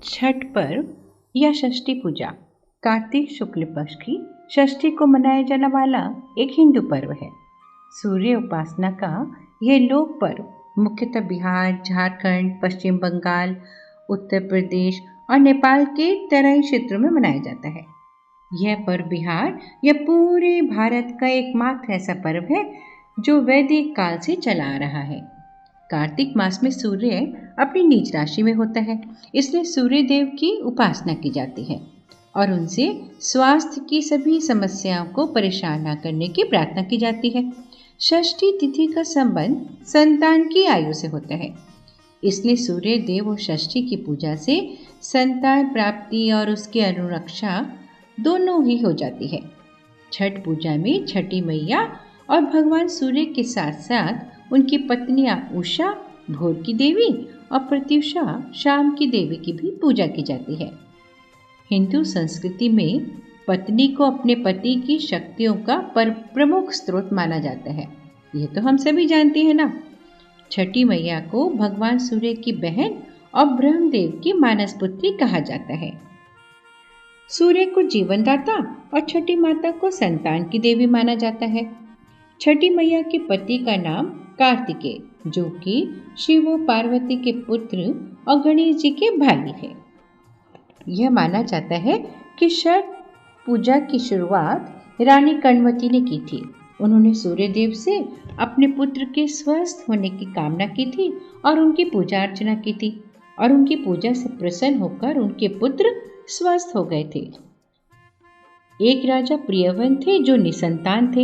छठ पर्व या षष्ठी पूजा कार्तिक शुक्ल पक्ष की षष्ठी को मनाया जाने वाला एक हिंदू पर्व है। सूर्य उपासना का यह लोक पर्व मुख्यतः बिहार, झारखंड, पश्चिम बंगाल, उत्तर प्रदेश और नेपाल के तराई क्षेत्रों में मनाया जाता है। यह पर्व बिहार या पूरे भारत का एकमात्र ऐसा पर्व है जो वैदिक काल से चला आ रहा है। कार्तिक मास में सूर्य अपनी नीच राशि में होता है, इसलिए सूर्य देव की उपासना की जाती है और उनसे स्वास्थ्य की सभी समस्याओं को परेशान न करने की प्रार्थना की जाती है। षष्ठी तिथि का संबंध संतान की आयु से होता है, इसलिए सूर्य देव और षष्ठी की पूजा से संतान प्राप्ति और उसकी अनुरक्षा दोनों ही हो जाती है। छठ पूजा में छठी मैया और भगवान सूर्य के साथ साथ उनकी पत्नियां उषा भोर की देवी और प्रत्युषा शाम की देवी की भी पूजा की जाती है। हिंदू संस्कृति में पत्नी को अपने पति की शक्तियों का प्रमुख स्रोत माना जाता है, ये तो हम सभी जानते हैं ना। छठी मैया को भगवान सूर्य की बहन और ब्रह्मदेव की मानस पुत्री कहा जाता है। सूर्य को जीवनदाता और छठी माता को संतान की देवी माना जाता है। छठी मैया के पति का नाम कार्तिकेय, जो कि शिव और पार्वती के पुत्र और गणेश जी के भाई है। यह माना जाता है कि छठ पूजा की शुरुआत रानी कर्णवती ने की थी। उन्होंने सूर्य देव से अपने पुत्र के स्वस्थ होने की कामना की थी और उनकी पूजा अर्चना की थी और उनकी पूजा से प्रसन्न होकर उनके पुत्र स्वस्थ हो गए थे। एक राजा प्रियवन थे जो निसंतान थे।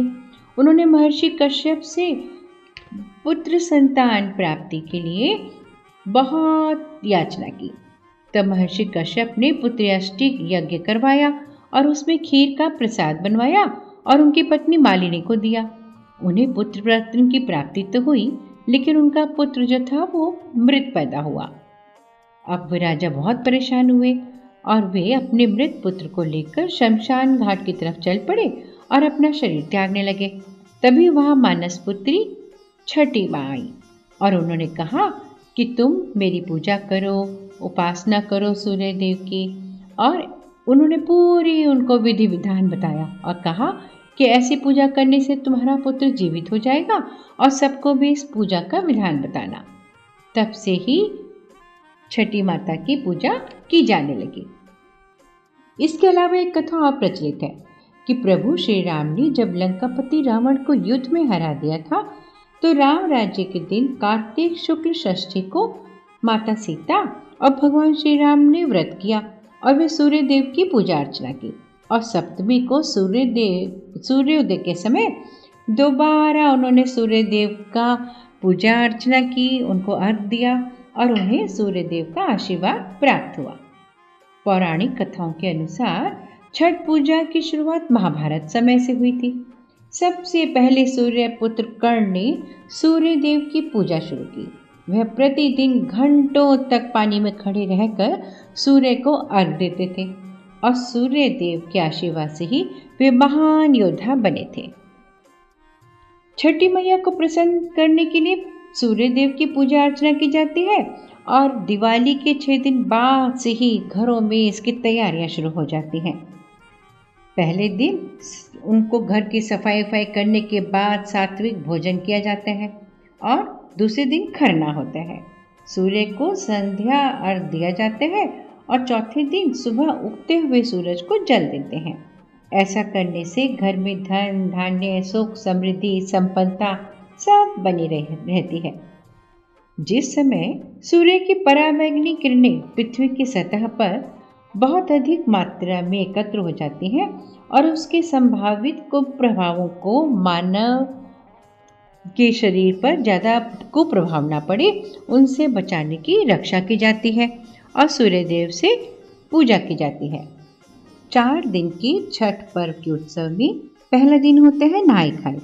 उन्होंने महर्षि कश्यप से पुत्र संतान प्राप्ति के लिए बहुत याचना की। तब महर्षि कश्यप ने पुत्रयाष्टि यज्ञ करवाया और उसमें खीर का प्रसाद बनवाया और उनकी पत्नी मालिनी को दिया। उन्हें पुत्र रत्न की प्राप्ति तो हुई, लेकिन उनका पुत्र जो था वो मृत पैदा हुआ। अब वे राजा बहुत परेशान हुए और वे अपने मृत पुत्र को लेकर शमशान घाट की तरफ चल पड़े और अपना शरीर त्यागने लगे। तभी वहां मानस पुत्री छठी माँ आई और उन्होंने कहा कि तुम मेरी पूजा करो, उपासना करो सूर्य देव की। और उन्होंने पूरी उनको विधि विधान बताया और कहा कि ऐसी पूजा करने से तुम्हारा पुत्र जीवित हो जाएगा और सबको भी इस पूजा का विधान बताना। तब से ही छठी माता की पूजा की जाने लगी। इसके अलावा एक कथा और प्रचलित है कि प्रभु श्री राम ने जब लंकापति रावण को युद्ध में हरा दिया था, तो राम राज्य के दिन कार्तिक शुक्ल षष्ठी को माता सीता और भगवान श्री राम ने व्रत किया और वे सूर्य देव की पूजा अर्चना की और सप्तमी को सूर्योदय के समय दोबारा उन्होंने सूर्य देव का पूजा अर्चना की, उनको अर्घ्य दिया और उन्हें सूर्य देव का आशीर्वाद प्राप्त हुआ। पौराणिक कथाओं के अनुसार छठ पूजा की शुरुआत महाभारत समय से हुई थी। सबसे पहले सूर्य पुत्र कर्ण ने सूर्य देव की पूजा शुरू की। वह प्रतिदिन घंटों तक पानी में खड़े रहकर सूर्य को अर्घ्य देते थे और सूर्य देव के आशीर्वाद से ही वे महान योद्धा बने थे। छठी मैया को प्रसन्न करने के लिए सूर्य देव की पूजा अर्चना की जाती है और दिवाली के 6 दिन बाद से ही घरों में इसकी तैयारियां शुरू हो जाती हैं। पहले दिन उनको घर की सफाई करने के बाद सात्विक भोजन किया जाता है और दूसरे दिन खरना होता है। सूर्य को संध्या अर्घ्य दिया जाता है और चौथे दिन सुबह उगते हुए सूरज को जल देते हैं। ऐसा करने से घर में धन धान्य, सुख, समृद्धि, संपन्नता सब बनी रहती है। जिस समय सूर्य की पराबैंगनी किरणें पृथ्वी की सतह पर बहुत अधिक मात्रा में एकत्र हो जाती हैं और उसके संभावित कुप्रभावों को मानव के शरीर पर ज़्यादा कुप्रभाव ना पड़े, उनसे बचाने की रक्षा की जाती है और सूर्य देव से पूजा की जाती है। 4 दिन की छठ पर्व के उत्सव में पहला दिन होता है नहाई खाई,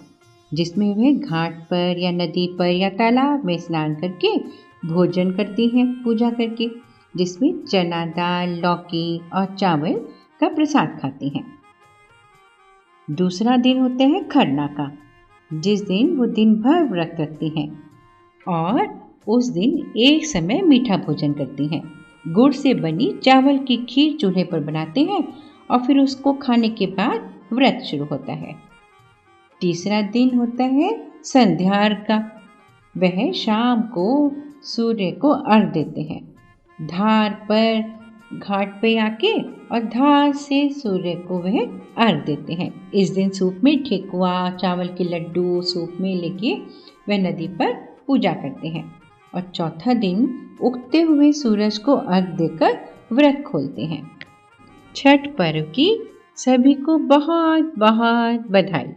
जिसमें वे घाट पर या नदी पर या तालाब में स्नान करके भोजन करती हैं पूजा करके, जिसमें चना दाल, लौकी और चावल का प्रसाद खाती हैं। दूसरा दिन होता है खरना का, जिस दिन वो दिन भर व्रत रखती हैं और उस दिन एक समय मीठा भोजन करती हैं। गुड़ से बनी चावल की खीर चूल्हे पर बनाते हैं और फिर उसको खाने के बाद व्रत शुरू होता है। तीसरा दिन होता है संध्यार का। वह शाम को सूर्य को अर्घ देते हैं। धार पर घाट पे आके और धार से सूर्य को वह अर्घ देते हैं। इस दिन सूप में ठेकुआ, चावल के लड्डू सूप में लेके वह नदी पर पूजा करते हैं और चौथा दिन उगते हुए सूरज को अर्घ देकर व्रत खोलते हैं। छठ पर्व की सभी को बहुत बहुत बधाई।